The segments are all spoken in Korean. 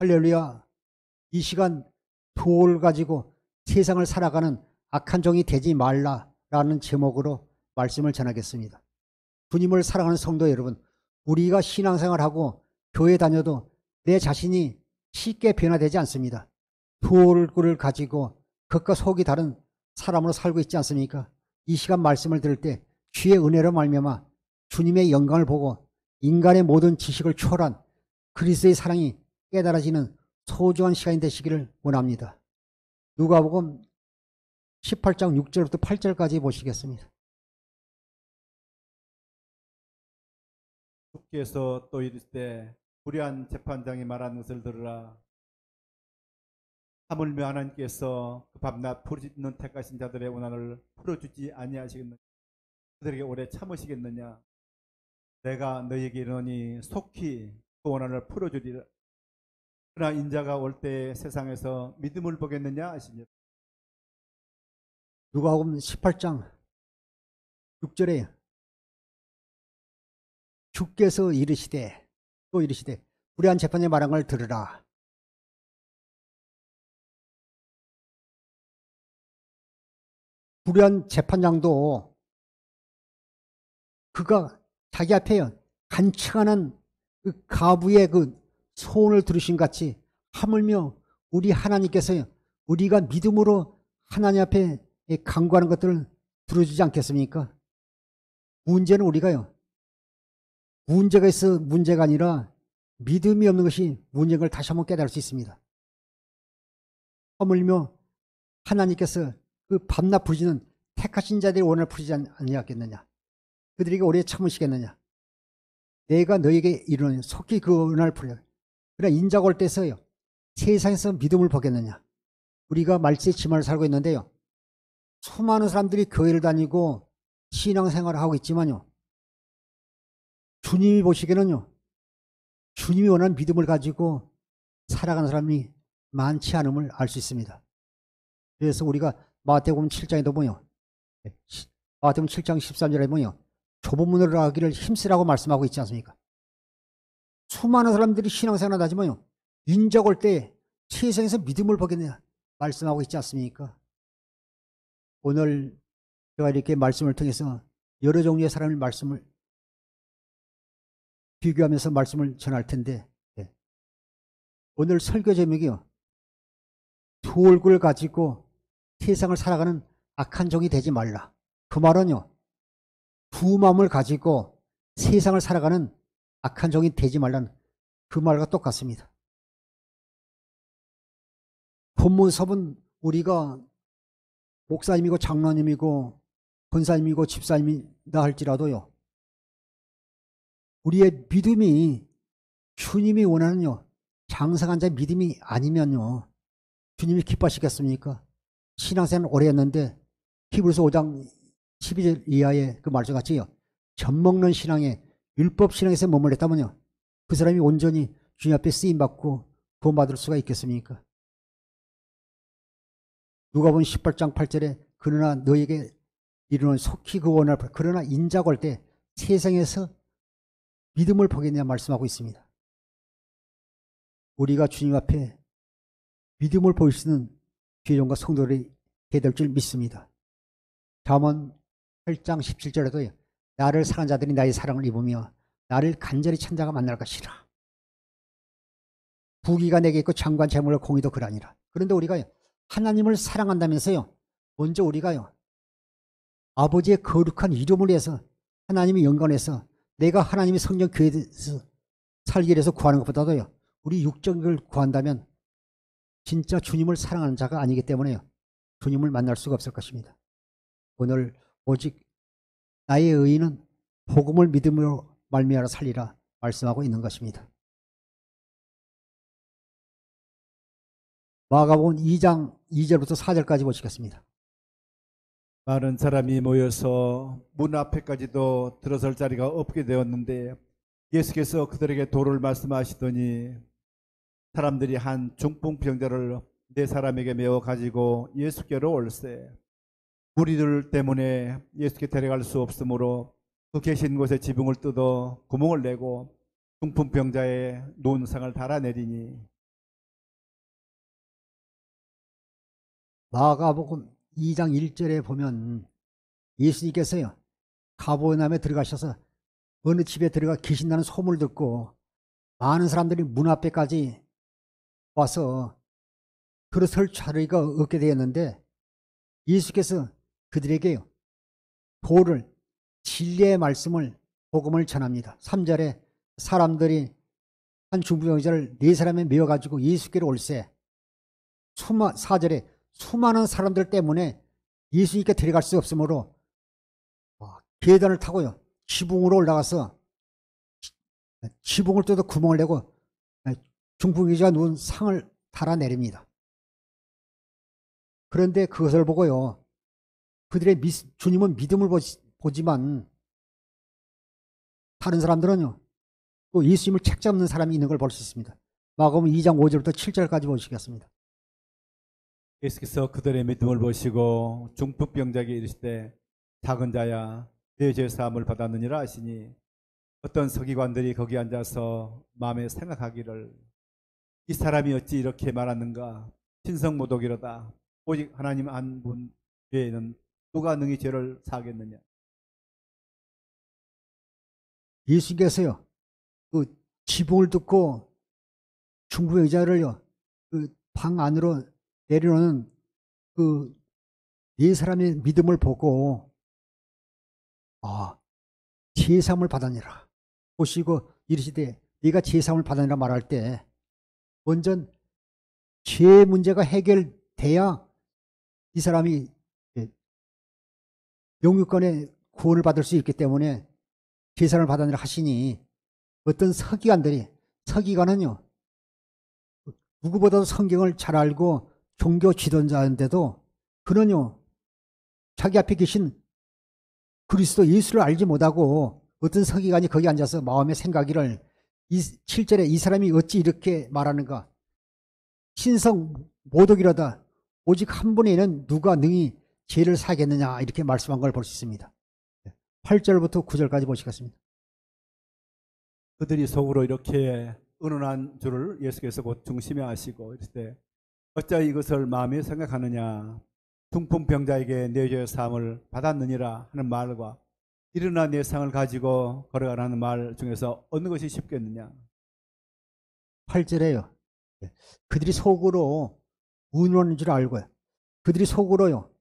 할렐루야. 이 시간 도를 가지고 세상을 살아가는 악한 종이 되지 말라라는 제목으로 말씀을 전하겠습니다. 주님을 사랑하는 성도 여러분, 우리가 신앙생활하고 교회 다녀도 내 자신이 쉽게 변화되지 않습니다. 두 얼굴을 가지고 겉과 속이 다른 사람으로 살고 있지 않습니까? 이 시간 말씀을 들을 때 주의 은혜로 말미암아 주님의 영광을 보고 인간의 모든 지식을 초월한 그리스도의 사랑이 깨달아지는 소중한 시간이 되시기를 원합니다. 누가복음 18장 6절부터 8절까지 보시겠습니다. 주께서 또 이르시되 불의한 재판장이 말하는 것을 들으라. 하물며 하나님께서 그 밤낮 부르짖는 택하신 자들의 원한을 풀어주지 아니하시겠느냐? 그들에게 오래 참으시겠느냐? 내가 너희에게 이르노니 속히 그 원한을 풀어주리라. 그러나 인자가 올 때 세상에서 믿음을 보겠느냐 하시니. 누가복음 18장 6절에 주께서 이르시되 또 이르시되 불의한 재판장이 말한 걸 들으라. 불의한 재판장도 그가 자기 앞에 간청하는 그 가부의 그 소원을 들으신 같이 하물며 우리 하나님께서 우리가 믿음으로 하나님 앞에 간구하는 것들을 들어주지 않겠습니까? 문제는 우리가요, 문제가 있어 문제가 아니라 믿음이 없는 것이 문제인 걸 다시 한번 깨달을 수 있습니다. 하물며 하나님께서 그 밤낮 부르짖는 택하신 자들의 원을 풀지 아니하겠느냐? 그들에게 오래 참으시겠느냐? 내가 너에게 이르노니 속히 그 은혜를 풀려. 그러나 인자가 올 때서요, 세상에서 믿음을 보겠느냐? 우리가 말세의 지만을 살고 있는데요, 수많은 사람들이 교회를 다니고 신앙생활을 하고 있지만요, 주님이 보시기에는요, 주님이 원하는 믿음을 가지고 살아가는 사람이 많지 않음을 알 수 있습니다. 그래서 우리가 마태복음 7장에도 보요, 마태복음 7장 13절에 보요, 좁은 문으로 가기를 힘쓰라고 말씀하고 있지 않습니까? 수많은 사람들이 신앙생활을 하지만요, 인자가 올 때 세상에서 믿음을 보겠느냐 말씀하고 있지 않습니까? 오늘 제가 이렇게 말씀을 통해서 여러 종류의 사람의 말씀을 비교하면서 말씀을 전할 텐데, 오늘 설교 제목이요, 두 얼굴을 가지고 세상을 살아가는 악한 종이 되지 말라. 그 말은요, 두 마음을 가지고 세상을 살아가는 악한 종이 되지 말라는 그 말과 똑같습니다. 본문섭은 우리가 목사님이고 장로님이고 권사님이고 집사님이다 할지라도요, 우리의 믿음이 주님이 원하는요, 장성한 자의 믿음이 아니면요, 주님이 기뻐하시겠습니까? 신앙생활 오래 했는데 히브리서 5장 12절 이하의 그 말씀같이요, 젖먹는 신앙에 율법 신앙에서 머물렀다면요, 그 사람이 온전히 주님 앞에 쓰임받고 구원받을 수가 있겠습니까? 누가복음 18장 8절에 그러나 너에게 이르는 속히 그 원할, 그러나 인자가 올 때 세상에서 믿음을 보겠냐 말씀하고 있습니다. 우리가 주님 앞에 믿음을 보일 수 있는 귀종과 성도들이 될 줄 믿습니다. 잠언 8장 17절에도 나를 사랑하는 자들이 나의 사랑을 입으며 나를 간절히 찾는 자가 만날 것이라. 부귀가 내게 있고 장관 재물과 공의도 그러하니라. 그런데 우리가 하나님을 사랑한다면서요, 먼저 우리가요, 아버지의 거룩한 이름을 위해서 하나님의 영광에서 내가 하나님의 성령 교회에서 살기 위해서 구하는 것보다도요, 우리 육적을 구한다면 진짜 주님을 사랑하는 자가 아니기 때문에요, 주님을 만날 수가 없을 것입니다. 오늘 오직 나의 의인은 복음을 믿음으로 말미암아 살리라 말씀하고 있는 것입니다. 마가복음 2장 2절부터 4절까지 보시겠습니다. 많은 사람이 모여서 문 앞에까지도 들어설 자리가 없게 되었는데 예수께서 그들에게 도를 말씀하시더니 사람들이 한 중풍병자를 네 사람에게 메어 가지고 예수께로 올세. 무리들 때문에 예수께 데려갈 수 없으므로 그 계신 곳에 지붕을 뜯어 구멍을 내고 중풍병자의 누운 상을 달아내리니 마가복음 2장 1절에 보면 예수님께서요, 가버나움에 들어가셔서 어느 집에 들어가 계신다는 소문을 듣고 많은 사람들이 문 앞에까지 와서 들어설 자리가 없게 되었는데, 예수께서 그들에게요, 도를, 진리의 말씀을, 복음을 전합니다. 3절에 사람들이 한 중부병자를 4사람에 메어가지고 예수께로 올세, 4절에 수많은 사람들 때문에 예수님께 데려갈 수 없으므로 계단을 타고요, 지붕으로 올라가서 지붕을 뜯어 구멍을 내고 중풍기자가 누운 상을 달아내립니다. 그런데 그것을 보고요, 그들의 주님은 믿음을 보지만 다른 사람들은요, 또 예수님을 책잡는 사람이 있는 걸 볼 수 있습니다. 마가복음 2장 5절부터 7절까지 보시겠습니다. 예수께서 그들의 믿음을 보시고 중풍병자에게 이르시되 작은 자야 내 죄 사함을 받았느니라 하시니, 어떤 서기관들이 거기 앉아서 마음에 생각하기를 이 사람이 어찌 이렇게 말하는가, 신성모독이로다. 오직 하나님 한 분 외에는 누가 능히 죄를 사하겠느냐. 예수께서요, 그 지붕을 뚫고 중부 의자를요, 그 방 안으로 내려오는 그 4사람의 믿음을 보고 제사함을 받았느니라 보시고 이르시되, 네가 제사함을 받았느니라 말할 때 먼저 죄 문제가 해결돼야 이 사람이 영육간의 구원을 받을 수 있기 때문에 제사함을 받았느니라 하시니, 어떤 서기관은요, 누구보다도 성경을 잘 알고 종교 지도자인데도 그는요, 자기 앞에 계신 그리스도 예수를 알지 못하고 어떤 서기관이 거기 앉아서 마음에 생각이를 7절에 이 사람이 어찌 이렇게 말하는가, 신성 모독이로다. 오직 한 분에는 누가 능히 죄를 사겠느냐, 이렇게 말씀한 걸 볼 수 있습니다. 8절부터 9절까지 보시겠습니다. 그들이 속으로 이렇게 의논한 줄을 예수께서 곧 중심에 하시고 이르시되 어찌 이것을 마음에 생각하느냐. 중풍병자에게 내 죄 사함을 받았느니라 하는 말과 일어나 내 상을 가지고 걸어가라는 말 중에서 어느 것이 쉽겠느냐. 8절에요. 그들이 속으로 의논하는 줄 알고요, 그들이 속으로요,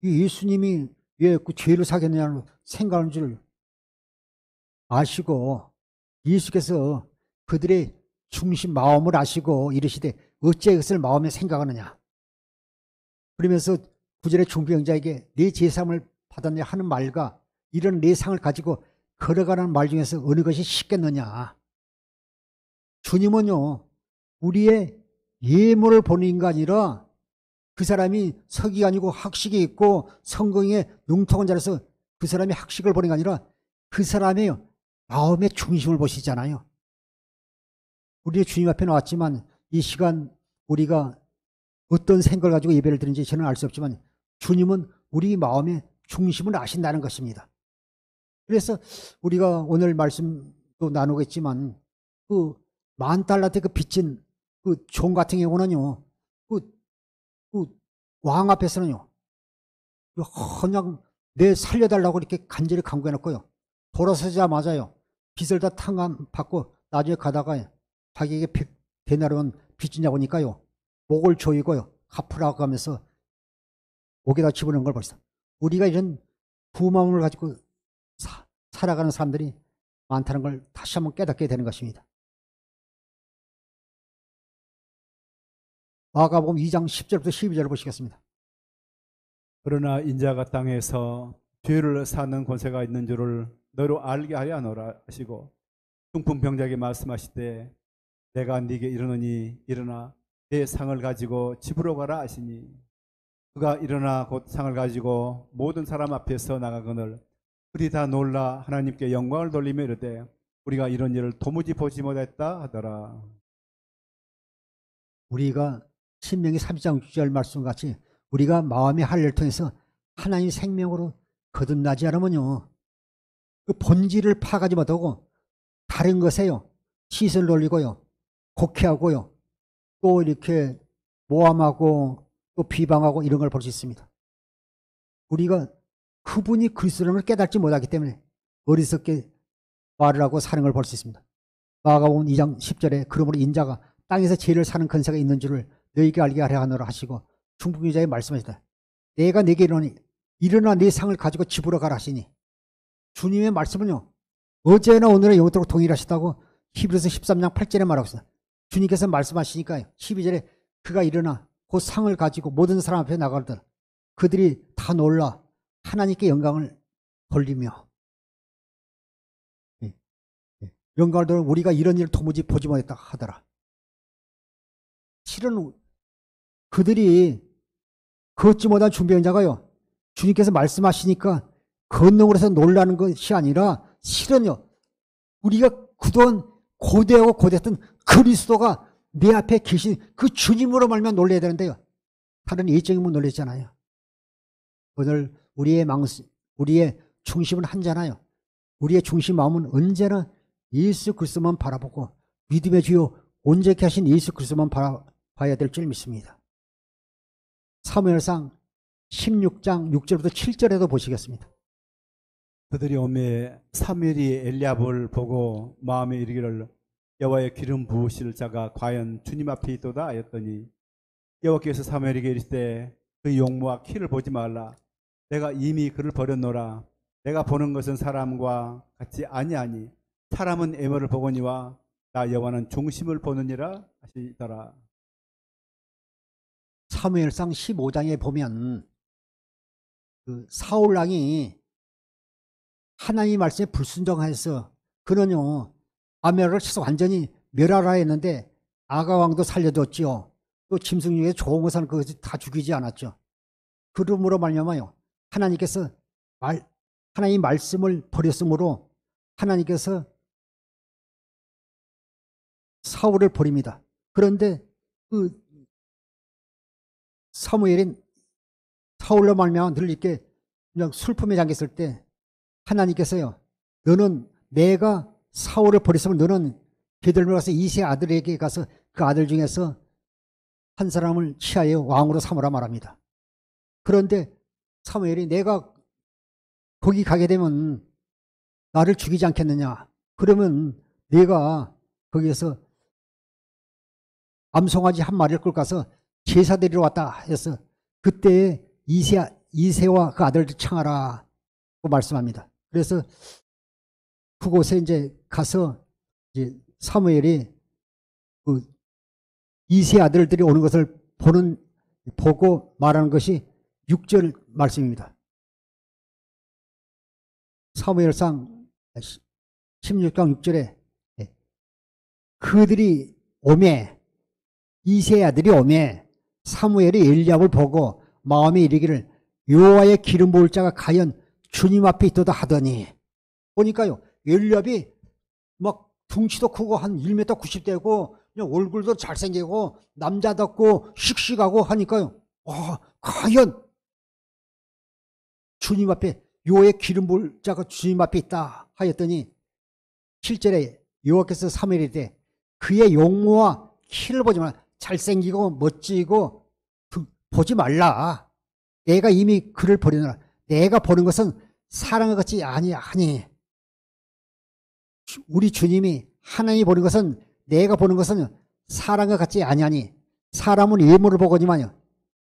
이 예수님이 왜 그 죄를 사겠느냐는 생각하는 줄 아시고 예수께서 그들의 중심 마음을 아시고 이르시되 어찌 이것을 마음에 생각하느냐. 그러면서 9절에 중병자에게 네 제사함을 받았냐 하는 말과 이런 네 상을 가지고 걸어가는 말 중에서 어느 것이 쉽겠느냐. 주님은요, 우리의 예물을 보는 인간이라 그 사람이 서기관이고 학식이 있고 성경에 능통한 자라서 그 사람이 학식을 보는 게 아니라 그 사람의 마음의 중심을 보시잖아요. 우리 주님 앞에 나왔지만 이 시간 우리가 어떤 생각을 가지고 예배를 드리는지 저는 알 수 없지만 주님은 우리 마음의 중심을 아신다는 것입니다. 그래서 우리가 오늘 말씀도 나누겠지만 그 $10,000 그 빚진 그 종 같은 경우는요, 그 왕 앞에서는요, 그냥 내 살려달라고 이렇게 간절히 간구해놓고요, 돌아서자마자요, 빚을 다 탕감받고 나중에 가다가 자기에게 되나르는 빚지냐고 하니까요, 목을 조이고요, 갚으라고 하면서 목에다 집어넣은 걸 벌써. 우리가 이런 부마음을 가지고 살아가는 사람들이 많다는 걸 다시 한번 깨닫게 되는 것입니다. 마가복음 2장 10절부터 12절을 보시겠습니다. 그러나 인자가 땅에서 죄를 사는 권세가 있는 줄을 너로 알게 하려 하노라 하시고 중풍병자에게 말씀하시되 내가 네게 이르노니 일어나 내 상을 가지고 집으로 가라 하시니 그가 일어나 곧 상을 가지고 모든 사람 앞에서 나가거늘 그리 다 놀라 하나님께 영광을 돌리며 이르되 우리가 이런 일을 도무지 보지 못했다 하더라. 우리가 신명기 3장 6절 말씀같이 우리가 마음의 할례를 통해서 하나님 생명으로 거듭나지 않으면요, 그 본질을 파악하지 못하고 다른 것에요 시선을 돌리고요, 곡해하고요, 또 이렇게 모함하고 또 비방하고 이런 걸 볼 수 있습니다. 우리가 그분이 그리스도라는 걸 깨닫지 못하기 때문에 어리석게 말을 하고 사는 걸 볼 수 있습니다. 마가복음 2장 10절에 그러므로 인자가 땅에서 죄를 사는 권세가 있는 줄을 너희에게 알게 하려 하노라 하시고 중풍유자에 말씀하시다. 내가 내게 이르노니 일어나 네 상을 가지고 집으로 가라 하시니 주님의 말씀은요 어제나 오늘은 영원토록 동일하시다고 히브리서 13장 8절에 말하고 있어요. 주님께서 말씀하시니까요 12절에 그가 일어나 그 상을 가지고 모든 사람 앞에 나가더라. 그들이 다 놀라 하나님께 영광을 돌리며 영광을 돌려 우리가 이런 일을 도무지 보지 못했다 하더라. 실은 그들이 걷지 못한 준비한 자가요 주님께서 말씀하시니까 권능으로 해서 놀라는 것이 아니라 실은요 우리가 그동안 고대하고 고대했던 그리스도가 내 앞에 계신 그 주님으로 말면 놀라야 되는데요 다른 예정이면 놀라잖아요. 오늘 우리의 중심은 한잖아요. 우리의 중심 마음은 언제나 예수 그리스도만 바라보고 믿음의 주요 온전케 하신 예수 그리스도만 바라봐야 될 줄 믿습니다. 사무엘상 16장 6절부터 7절에도 보시겠습니다. 그들이 오매 사무엘이 엘리압을 보고 마음에 이르기를 여호와의 기름 부으실 자가 과연 주님 앞에 있도다 하였더니 여호와께서 사무엘에게 이르시되 그 용모와 키를 보지 말라. 내가 이미 그를 버렸노라. 내가 보는 것은 사람과 같이 아니하니 사람은 애물을 보거니와 나 여호와는 중심을 보느니라 하시더라. 사무엘상 15장에 보면 그 사울 왕이 하나님 말씀에 불순종해서 그는요 아멜을 쳐서 완전히 멸하라 했는데 아가 왕도 살려뒀죠. 또 짐승 중에 좋은 것은 그것이 다 죽이지 않았죠. 그러므로 말미암아요 하나님께서 하나님 말씀을 버렸으므로 하나님께서 사울을 버립니다. 그런데 그 사무엘은 사울로 말미암아 늘 이렇게 그냥 슬픔에 잠겼을 때 하나님께서요 너는 내가 사울을 버렸으면 너는 베들레헴에 가서 이세 아들에게 가서 그 아들 중에서 한 사람을 취하여 왕으로 삼으라 말합니다. 그런데 사무엘이 내가 거기 가게 되면 나를 죽이지 않겠느냐. 그러면 내가 거기에서 암송아지 한 마리를 끌고 가서 제사 드리러 왔다 해서 그때 이세와 그 아들을 청하라 고 말씀합니다. 그래서 그곳에 이제 가서 이제 사무엘이 그 이세 아들들이 오는 것을 보고 말하는 것이 6절 말씀입니다. 사무엘상 16장 6절에 그들이 오매 이세 아들이 오매 사무엘이 엘리압을 보고 마음에 이르기를 여호와의 기름 부을 자가 과연 주님 앞에 있도다 하더니 보니까요 엘리압이 막 둥치도 크고 한 1m 90대고 그냥 얼굴도 잘생기고 남자답고 씩씩하고 하니까요 과연 주님 앞에 여호와의 기름 부을 자가 주님 앞에 있다 하였더니 7절에 여호와께서 사무엘에 대해 그의 용모와 키를 보지 말라. 잘생기고 멋지고 보지 말라. 내가 이미 그를 버리노라. 내가 보는 것은 사람과 같이 아니하니 우리 주님이 하나님이 보는 것은 내가 보는 것은 사람과 같지 아니하니 사람은 외모를 보거니만요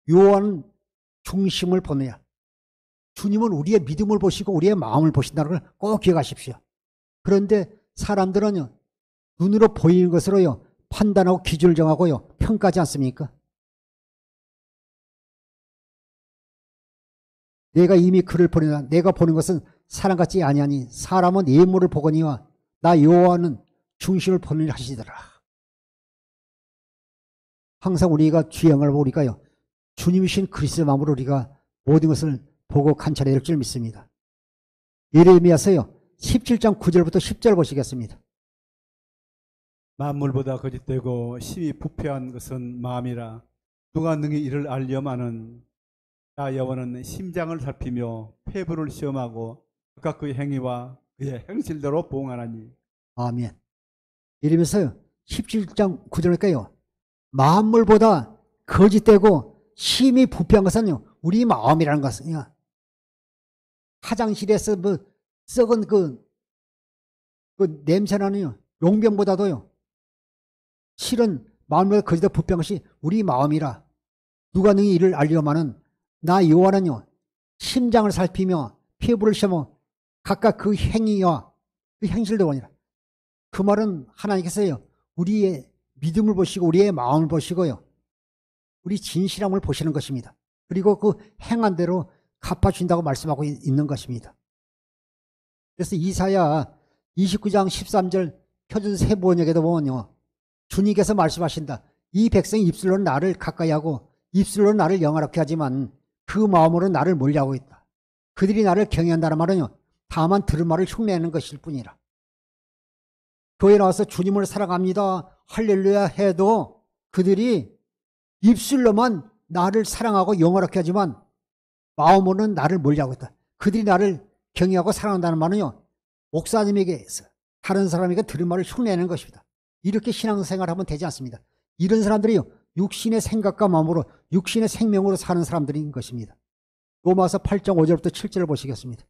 여호와는 중심을 보느냐. 주님은 우리의 믿음을 보시고 우리의 마음을 보신다는 걸 꼭 기억하십시오. 그런데 사람들은요 눈으로 보이는 것으로요 판단하고 기준을 정하고요 평가하지 않습니까? 내가 이미 그를 보내나 내가 보는 것은 사람 같지 아니하니 사람은 외모를 보거니와 나 여호와는 중심을 보느니라 하시더라. 항상 우리가 주행을 보니까요 주님이신 그리스도의 마음으로 우리가 모든 것을 보고 관찰해야 될 줄 믿습니다. 예레미야서요 17장 9절부터 10절 보시겠습니다. 만물보다 거짓되고 심히 부패한 것은 마음이라 누가 능히 이를 알려마는 나 여호와는 심장을 살피며 폐부를 시험하고 각각 그의 행위와 그의 행실대로 보응하나니. 아멘. 이러면서요 17장 9절일까요 만물보다 거짓되고 심히 부패한 것은요, 우리 마음이라는 것은요. 화장실에서 뭐 썩은 그 냄새나는 용병보다도요, 실은 마음보다 거기다 부패한 것이 우리 마음이라. 누가 능히 이를 알려마는 나 여호와는요, 심장을 살피며 피부를 시험하며 각각 그 행위와 그 행실도 보니라. 그 말은 하나님께서요, 우리의 믿음을 보시고 우리의 마음을 보시고요, 우리 진실함을 보시는 것입니다. 그리고 그 행한 대로 갚아준다고 말씀하고 있는 것입니다. 그래서 이사야 29장 13절 표준 세번역에도 보면요, 주님께서 말씀하신다. 이 백성이 입술로는 나를 가까이 하고 입술로는 나를 영화롭게 하지만 그 마음으로는 나를 멀리하고 있다. 그들이 나를 경외한다는 말은요, 다만 들은 말을 흉내내는 것일 뿐이라. 교회에 나와서 주님을 사랑합니다, 할렐루야 해도 그들이 입술로만 나를 사랑하고 영화롭게 하지만 마음으로는 나를 멀리하고 있다. 그들이 나를 경외하고 사랑한다는 말은요, 목사님에게 다른 사람에게 들은 말을 흉내내는 것입니다. 이렇게 신앙생활을 하면 되지 않습니다. 이런 사람들이요, 육신의 생각과 마음으로 육신의 생명으로 사는 사람들인 것입니다. 로마서 8장 5절부터 7절을 보시겠습니다.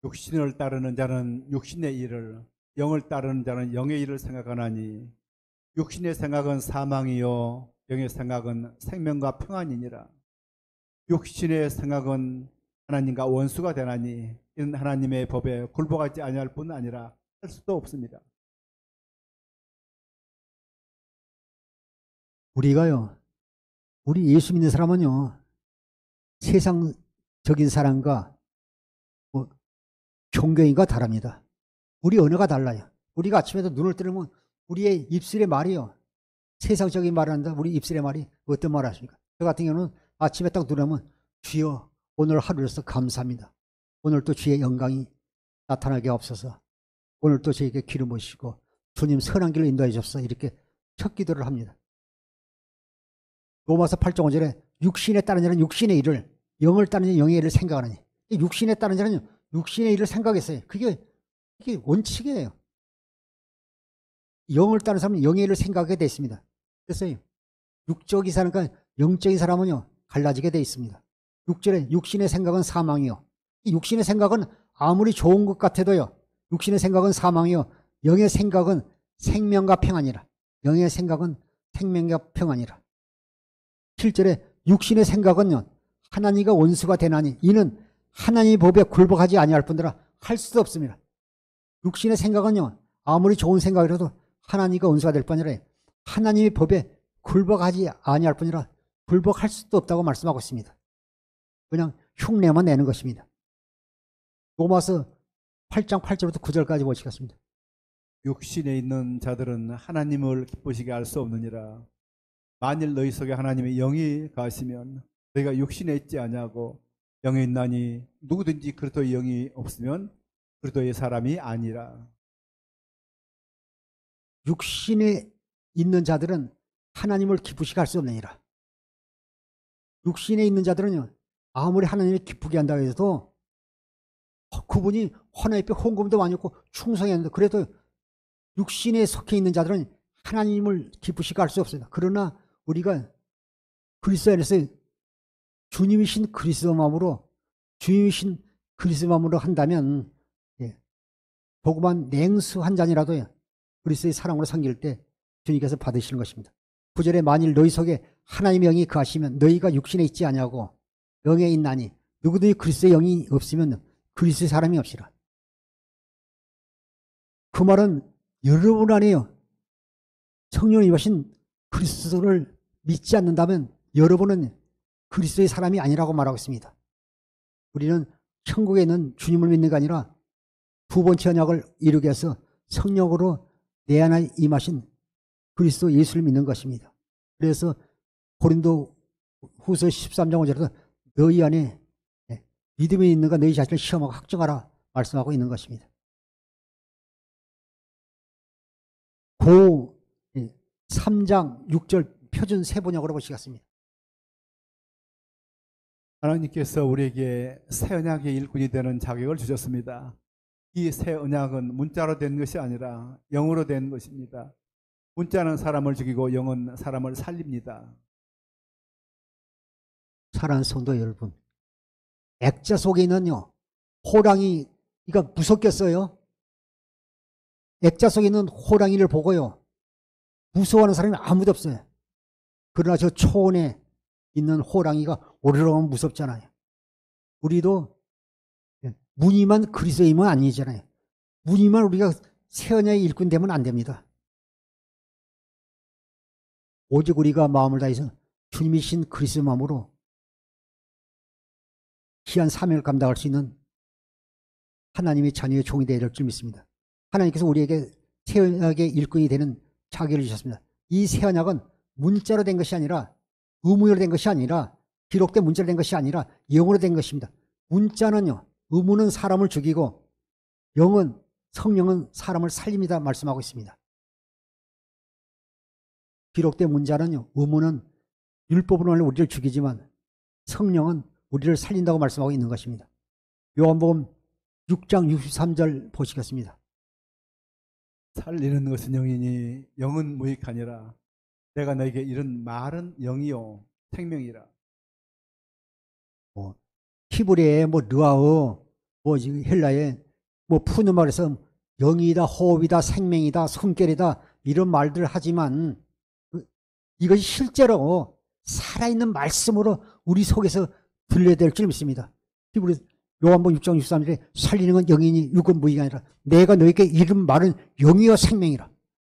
육신을 따르는 자는 육신의 일을, 영을 따르는 자는 영의 일을 생각하나니 육신의 생각은 사망이요 영의 생각은 생명과 평안이니라. 육신의 생각은 하나님과 원수가 되나니 이는 하나님의 법에 굴복하지 아니할 뿐 아니라 할 수도 없습니다. 우리가요, 우리 예수 믿는 사람은요, 세상적인 사람과 뭐 종교인과 다릅니다. 우리 언어가 달라요. 우리가 아침에도 눈을 뜨면 우리의 입술의 말이요, 세상적인 말을 한다. 우리 입술의 말이 어떤 말을 하십니까? 저 같은 경우는 아침에 딱 눈하면 주여 오늘 하루로서 감사합니다. 오늘 또 주의 영광이 나타나게 없어서 오늘 또 저에게 기름 부으시고 주님 선한 길로 인도해 주옵소서, 이렇게 첫 기도를 합니다. 로마서 8장 5절에 육신에 따른 자는 육신의 일을, 영을 따른 자는 영의 일을 생각하느니, 육신에 따른 자는 육신의 일을 생각했어요. 그게 원칙이에요. 영을 따른 사람은 영의 일을 생각하게 되어 있습니다. 그래서 육적인 사람과 영적인 사람은요, 갈라지게 되어 있습니다. 6절에 육신의 생각은 사망이요. 이 육신의 생각은 아무리 좋은 것 같아도요, 육신의 생각은 사망이요 영의 생각은 생명과 평안이라. 영의 생각은 생명과 평안이라. 7절에 육신의 생각은요, 하나님과 원수가 되나니 이는 하나님의 법에 굴복하지 아니할 뿐더러 할 수도 없습니다. 육신의 생각은요, 아무리 좋은 생각이라도 하나님과 원수가 될 뿐이라 하나님의 법에 굴복하지 아니할 뿐이라 굴복할 수도 없다고 말씀하고 있습니다. 그냥 흉내만 내는 것입니다. 로마서 8장 8절부터 9절까지 보시겠습니다. 육신에 있는 자들은 하나님을 기쁘시게 할 수 없느니라. 만일 너희 속에 하나님의 영이 가시면 너희가 육신에 있지 아니하고 영에 있나니 누구든지 그리스도의 영이 없으면 그리스도의 사람이 아니라. 육신에 있는 자들은 하나님을 기쁘시게 할 수 없느니라. 육신에 있는 자들은요, 아무리 하나님을 기쁘게 한다고 해도 그분이 하나님 앞에 헌금도 많이 했고 충성했는데 그래도 육신에 속해 있는 자들은 하나님을 기쁘시게 할 수 없습니다. 그러나 우리가 그리스도 안에서 주님이신 그리스도 마음으로, 주님이신 그리스도 마음으로 한다면, 조그만 냉수 한 잔이라도 그리스도의 사랑으로 섬길 때 주님께서 받으시는 것입니다. 9절에 만일 너희 속에 하나님의 영이 거하시면 너희가 육신에 있지 아니하고 영에 있나니 누구든지 그리스도의 영이 없으면 그리스도의 사람이 없이라. 그 말은 여러분 안에요, 성령이 임하신 그리스도를 믿지 않는다면 여러분은 그리스도의 사람이 아니라고 말하고 있습니다. 우리는 천국에 있는 주님을 믿는 게 아니라 두 번째 언약을 이루기 위해서 성령으로 내 안에 임하신 그리스도 예수를 믿는 것입니다. 그래서 고린도 후서 13장 5절에서 너희 안에 믿음이 있는가 너희 자신을 시험하고 확정하라 말씀하고 있는 것입니다. 고 3장 6절 표준 세번역으로 보시겠습니다. 하나님께서 우리에게 새 언약의 일꾼이 되는 자격을 주셨습니다. 이 새 언약은 문자로 된 것이 아니라 영으로 된 것입니다. 문자는 사람을 죽이고 영은 사람을 살립니다. 사랑하는 성도 여러분, 액자 속에 있는요 호랑이가 무섭겠어요? 액자 속에 있는 호랑이를 보고요 무서워하는 사람이 아무도 없어요. 그러나 저 초원에 있는 호랑이가 오르렁 무섭잖아요. 우리도 무늬만 그리스도인은 아니잖아요. 무늬만 우리가 새 언약의 일꾼 되면 안 됩니다. 오직 우리가 마음을 다해서 주님이신 그리스도 마음으로 귀한 사명을 감당할 수 있는 하나님의 자녀의 종이 되어야 될 줄 믿습니다. 하나님께서 우리에게 새 언약의 일꾼이 되는 자격을 주셨습니다. 이 새 언약은 문자로 된 것이 아니라 의무로 된 것이 아니라 기록된 문자로 된 것이 아니라 영으로 된 것입니다. 문자는요 의무는 사람을 죽이고 영은 성령은 사람을 살립니다 말씀하고 있습니다. 기록된 문자는요 의무는 율법으로 우리를 죽이지만 성령은 우리를 살린다고 말씀하고 있는 것입니다. 요한복음 6장 63절 보시겠습니다. 살리는 것은 영이니 영은 무익하니라. 내가 너에게 이런 말은 영이요 생명이라. 히브리어의 르아어, 헬라의 푸누말에서 영이다, 호흡이다, 생명이다, 성결이다 이런 말들을 하지만 이것이 실제로 살아있는 말씀으로 우리 속에서 들려야 될 줄 믿습니다. 히브리 요한복음 6장 63절에 살리는 건 영이니 육은 무익이 아니라 내가 너에게 이른 말은 영이요 생명이라.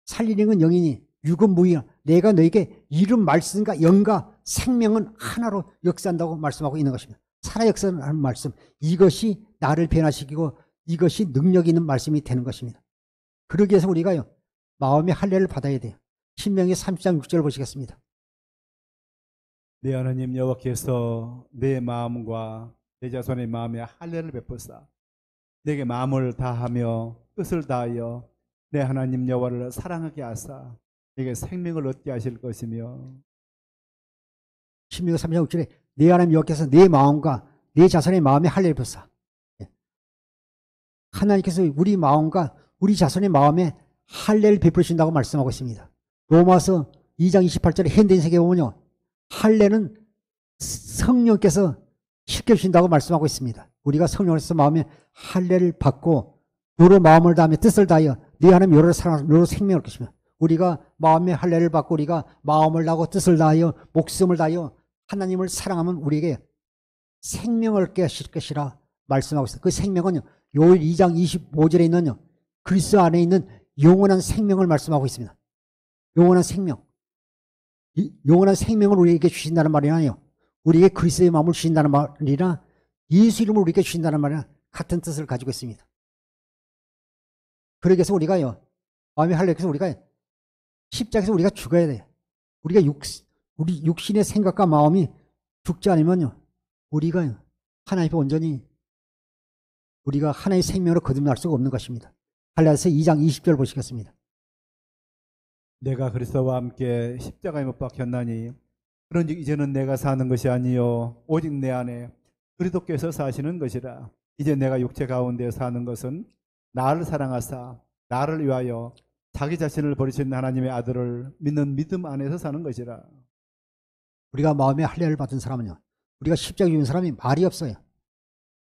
살리는 건 영이니 육은 무익이라. 내가 너에게 이른 말씀과 영과 생명은 하나로 역사한다고 말씀하고 있는 것입니다. 살아 역사하는 말씀, 이것이 나를 변화시키고 이것이 능력 있는 말씀이 되는 것입니다. 그러기 위해서 우리가요 마음의 할례를 받아야 돼요. 신명기 30장 6절 보시겠습니다. 내 하나님 여호와께서 내 마음과 내 자손의 마음에 할례를 베푸사 내게 마음을 다하며 뜻을 다하여 내 하나님 여호와를 사랑하게 하사 내게 생명을 얻게 하실 것이며. 신명기 30장 6절에 내 하나님 여호와께서 내 마음과 내 자손의 마음에 할례를 베푸사. 하나님께서 우리 마음과 우리 자손의 마음에 할례를 베푸신다고 말씀하고 있습니다. 로마서 2장 28절에 현대인 세계에 보면요 할례는 성령께서 시켜주신다고 말씀하고 있습니다. 우리가 성령께서 마음에 할례를 받고 너로 마음을 다하며 뜻을 다하여 네 하나님 여호와를 사랑하고 너로 생명을 얻을 것이며 우리가 마음의 할례를 받고 우리가 마음을 다하고 뜻을 다하여 목숨을 다하여 하나님을 사랑하면 우리에게 생명을 얻게 하실 것이라 말씀하고 있습니다. 그 생명은요 요엘 2장 25절에 있는요 그리스도 안에 있는 영원한 생명을 말씀하고 있습니다. 영원한 생명. 영원한 생명을 우리에게 주신다는 말이 아니요 우리에게 그리스도의 마음을 주신다는 말이나 예수 이름을 우리에게 주신다는 말이나 같은 뜻을 가지고 있습니다. 그러기 위해서 우리가요 마음의 할례에서 우리가 십자가에서 우리가 죽어야 돼요. 우리 육신의 생각과 마음이 죽지 않으면요 우리가 하나님 앞에 온전히 우리가 하나님의 생명으로 거듭날 수가 없는 것입니다. 갈라디아서 2장 20절 보시겠습니다. 내가 그리스도와 함께 십자가에 못 박혔나니 그런즉 이제는 내가 사는 것이 아니요 오직 내 안에 그리스도께서 사시는 것이라. 이제 내가 육체 가운데 사는 것은 나를 사랑하사 나를 위하여 자기 자신을 버리신 하나님의 아들을 믿는 믿음 안에서 사는 것이라. 우리가 마음의 할례를 받은 사람은요 우리가 십자가에 죽은 사람이 말이 없어요.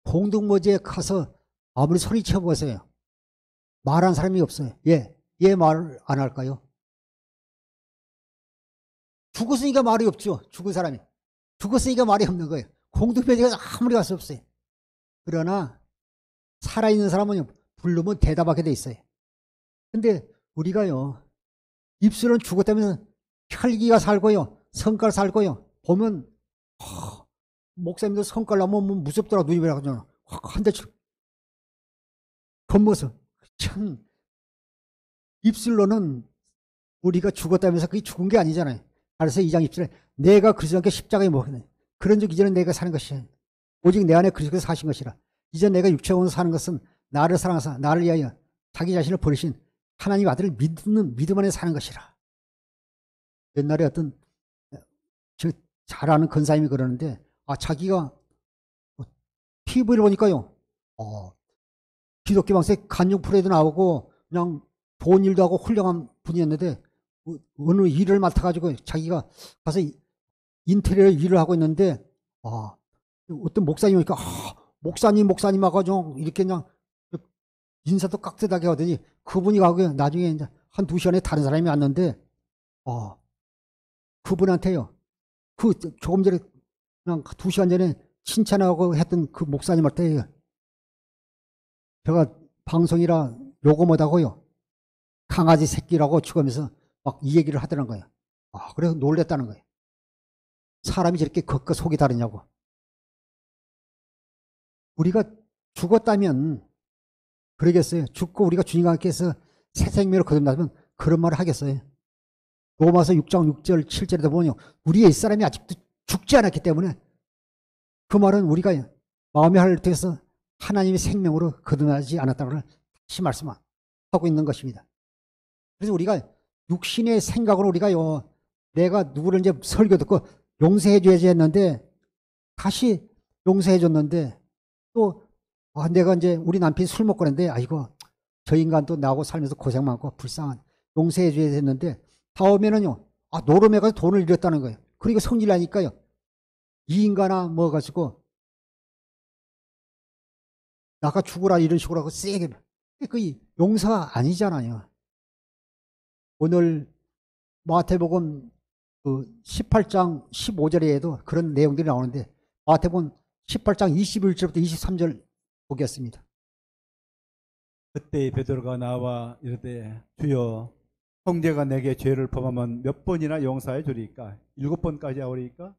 공동모지에 가서 아무리 소리쳐 보세요. 말하는 사람이 없어요. 얘 말을 안 할까요? 죽었으니까 말이 없죠. 죽은 사람이. 죽었으니까 말이 없는 거예요. 공동묘지에 가서 아무리 갈 수 없어요. 그러나 살아있는 사람은 부르면 대답하게 돼 있어요. 근데 우리가요 입술은 죽었다면서 혈기가 살고요 성깔 살고요 보면 목사님들 성깔 나면 무섭더라. 눈이 왜라잖아. 한 대 쳐. 겉모습. 참 입술로는 우리가 죽었다면서 그게 죽은 게 아니잖아요. 그래서 2장 20절에 내가 그리스도와 함께 십자가에 못 박혔네. 그런즉 이제는 내가 사는 것이 오직 내 안에 그리스도께서 사신 것이라. 이제 내가 육체로 사는 것은 나를 사랑하사 나를 위하여 자기 자신을 버리신 하나님 아들을 믿는 믿음 안에 사는 것이라. 옛날에 어떤 잘 아는 권사님이 그러는데 자기가 TV를 보니까요 기독교 방송에 간증 프로에도 나오고 그냥 좋은 일도 하고 훌륭한 분이었는데 어느 일을 맡아가지고 자기가 가서 인테리어 일을 하고 있는데 아, 어떤 목사님 오니까, 목사님 와가지고 이렇게 그냥 인사도 깍듯하게 하더니 그분이 가고 나중에 이제 한 2시간에 다른 사람이 왔는데, 그분한테요. 조금 전에 그냥 2시간 전에 칭찬하고 했던 그 목사님한테 제가 방송이라 요거 못하고요. 강아지 새끼라고 죽으면서 막 이 얘기를 하더란 거예요. 그래서 놀랬다는 거예요. 사람이 저렇게 겉과 속이 다르냐고. 우리가 죽었다면 그러겠어요. 죽고 우리가 주님과 함께해서 새 생명을 거듭나면 그런 말을 하겠어요. 로마서 6장 6절 7절에도 보면요. 우리 옛사람이 아직도 죽지 않았기 때문에 그 말은 우리가 마음의 하늘을 통해서 하나님의 생명으로 거듭나지 않았다는 걸 다시 말씀하고 있는 것입니다. 그래서 우리가 육신의 생각으로 우리가요, 내가 누구를 이제 설교 듣고 용서해줘야지 했는데 다시 용서해줬는데 또 내가 이제 우리 남편이 술 먹고 그랬는데 아이고 저 인간 또 나하고 살면서 고생 많고 불쌍한 용서해줘야 했는데 다음에는요 노름에 가서 돈을 잃었다는 거예요. 그러니까 성질 나니까요 이 인간아 뭐 가지고 나가 죽으라 이런 식으로 하고 세게 그 용서가 아니잖아요. 오늘 마태복음 그 18장 15절에도 그런 내용들이 나오는데 마태복음 18장 21절부터 23절 보겠습니다. 그때 베드로가 나와 이르되 주여 형제가 내게 죄를 범하면 몇 번이나 용서해 주리까? 7번까지 하오리까?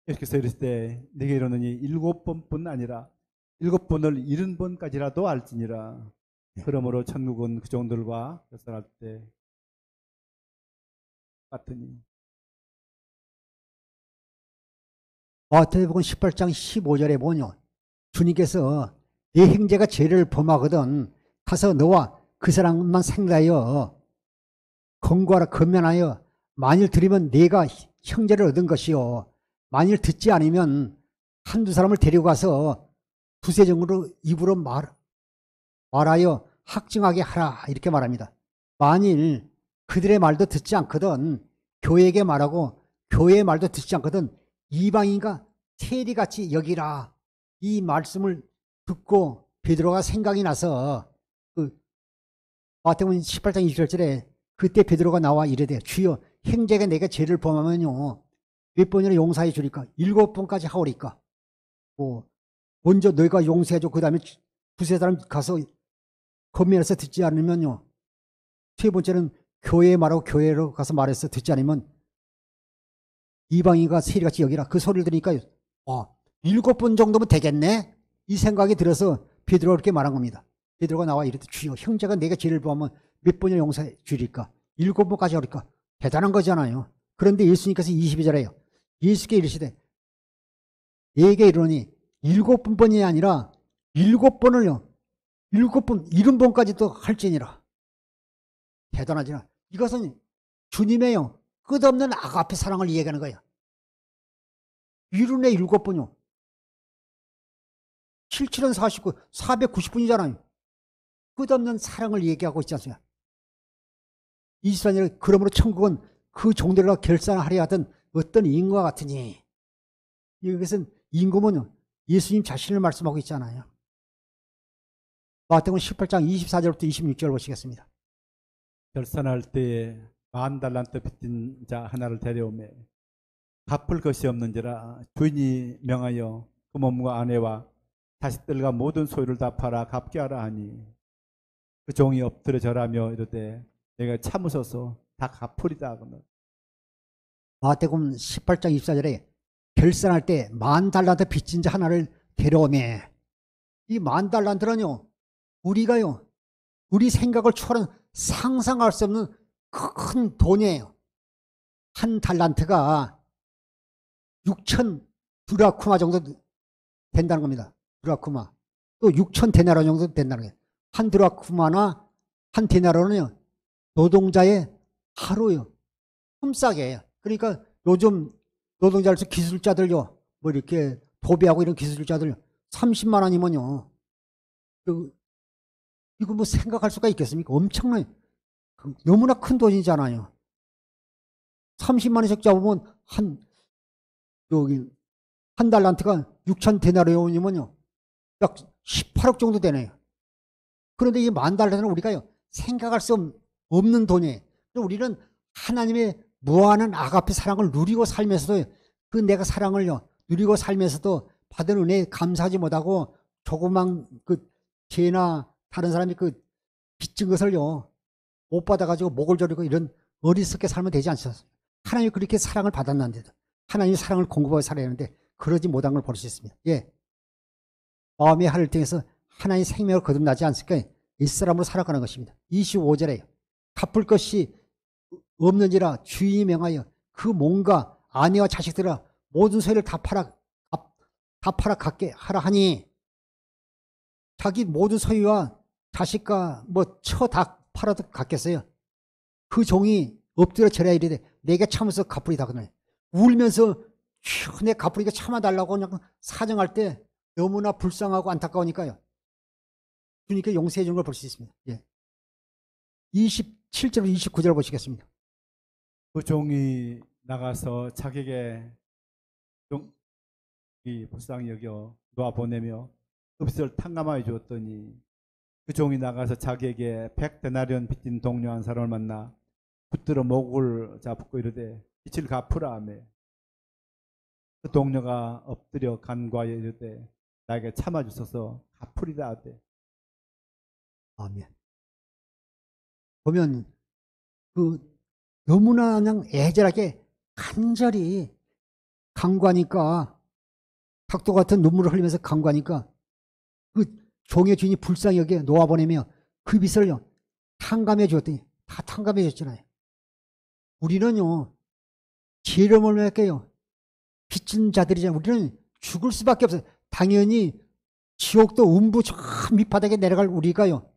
예수께서 이르실 때 내게 이르노니 7번뿐 아니라 7번을 70번까지라도 알지니라. 그러므로 천국은 그 종들과 결산할 때 같으니. 마태복음 18장 15절에 보면 주님께서 네 형제가 죄를 범하거든 가서 너와 그 사람만 생각하여 권고하라 건면하여 만일 들으면 네가 형제를 얻은 것이요 만일 듣지 않으면 한두 사람을 데려가서 두세 정으로 입으로 말하여 학증하게 하라 이렇게 말합니다. 만일 그들의 말도 듣지 않거든 교회에게 말하고 교회의 말도 듣지 않거든 이방인과 세리같이 여기라. 이 말씀을 듣고 베드로가 생각이 나서 그 마태복음 18장 20절에 그때 베드로가 나와 이르되 주여 형제가 내가 죄를 범하면요 몇 번이나 용서해 주리까? 7번까지 하오리까? 먼저 너희가 용서해줘. 그 다음에 두세 사람 가서 건면해서 듣지 않으면요 세 번째는 교회에 말하고 교회로 가서 말해서 듣지 않으면 이방인과 세리같이 여기라. 그 소리를 들으니까 7번 정도면 되겠네 이 생각이 들어서 베드로가 그렇게 말한 겁니다. 베드로가 나와 이르되 주여 형제가 내가 죄를 범하면 몇 번이나 용서해 주리까? 7번까지 하리까? 대단한 거잖아요. 그런데 예수님께서 22절에요 예수께 이르시되 내게 이르노니 7번이 아니라 7번을요 7번 70번까지도 할지니라. 대단하지나 이것은 주님의요 끝없는 아가페 사랑을 이야기하는 거예요. 1운에 7번요 77은 49 490분이잖아요. 끝없는 사랑을 얘기하고 있지 않습니까? 24절 그러므로 천국은 그 종들과 결산하려 하던 어떤 인과 같으니 이것은 임금은 예수님 자신을 말씀하고 있잖아요. 마태복음 18장 24절부터 26절 보시겠습니다. 결산할 때에 10,000달란트 빚진 자 하나를 데려오매 갚을 것이 없는지라 주인이 명하여 그 몸과 아내와 자식들과 모든 소유를 다 팔아 갚게 하라 하니 그 종이 엎드려 절하며 이르되 내가 참으소서 다 갚으리다 하거늘. 마태복음 18장 24절에 결산할 때 10,000달란트 빚진 자 하나를 데려오매 이 10,000달란트는요 우리가요 우리 생각을 초월한 상상할 수 없는 큰 돈이에요. 한 달란트가 6천 드라쿠마 정도 된다는 겁니다. 드라쿠마. 또 6천 데나로 정도 된다는 거예요. 한 드라쿠마나 한 데나로는요 노동자의 하루요 품삯이에요. 그러니까 요즘 노동자들 기술자들요 뭐 이렇게 도배하고 이런 기술자들 30만 원이면요 이거 뭐 생각할 수가 있겠습니까? 엄청나게 너무나 큰 돈이잖아요. 30만 원씩 잡으면 한 한 달란트가 6천 데나리온이면요, 약 18억 정도 되네요. 그런데 이 만 달란트는 우리가요, 생각할 수 없는 돈이에요. 우리는 하나님의 무한한 아가페 사랑을 누리고 살면서도, 그 내가 사랑을요 누리고 살면서도 받은 은혜에 감사하지 못하고 조그만 그 죄나 다른 사람이 그 빚진 것을요 못 받아가지고 목을 조리고 이런 어리석게 살면 되지 않습니까? 하나님이 그렇게 사랑을 받았는데도 하나님이 사랑을 공급하고 살아야 하는데 그러지 못한 걸 볼 수 있습니다. 예, 마음의 하를 통해서 하나님의 생명을 거듭나지 않습니까? 이 사람으로 살아가는 것입니다. 25절에 갚을 것이 없는지라 주인이 명하여 그 몸과 아내와 자식들아 모든 소유를 다 팔아 갖게 하라 하니, 자기 모든 소유와 자식과 뭐 처 다 팔아도 갖겠어요. 그 종이 엎드려 절하여 이르되 내게 참으서 갚으리다. 그러네. 울면서 내 갚으리가 참아달라고 그냥 사정할 때 너무나 불쌍하고 안타까우니까요, 주님께 용서해 준 걸 볼 수 있습니다. 예. 27절 29절 보시겠습니다. 그 종이 나가서 자기에게 이 불쌍히 여겨 놓아 보내며 그 빚을 탕감하여 주었더니, 그 종이 나가서 자기에게 100데나리온 빚진 동료 한 사람을 만나 붙들어 목을 잡고 이르되 빚을 갚으라 하며, 그 동료가 엎드려 간과하여 이르되 나에게 참아 주소서 갚으리다 하되. 아멘. 보면 그 너무나 그냥 애절하게 간절히 간구하니까, 닭도 같은 눈물을 흘리면서 간구하니까 그 종의 주인이 불쌍히 여겨 놓아보내며 그 빚을요 탕감해 주었더니, 다 탕감해 줬잖아요. 우리는요 죄를 몰면요 빚진 자들이잖아요. 우리는 죽을 수밖에 없어요. 당연히 지옥도 음부 저 밑바닥에 내려갈 우리가요,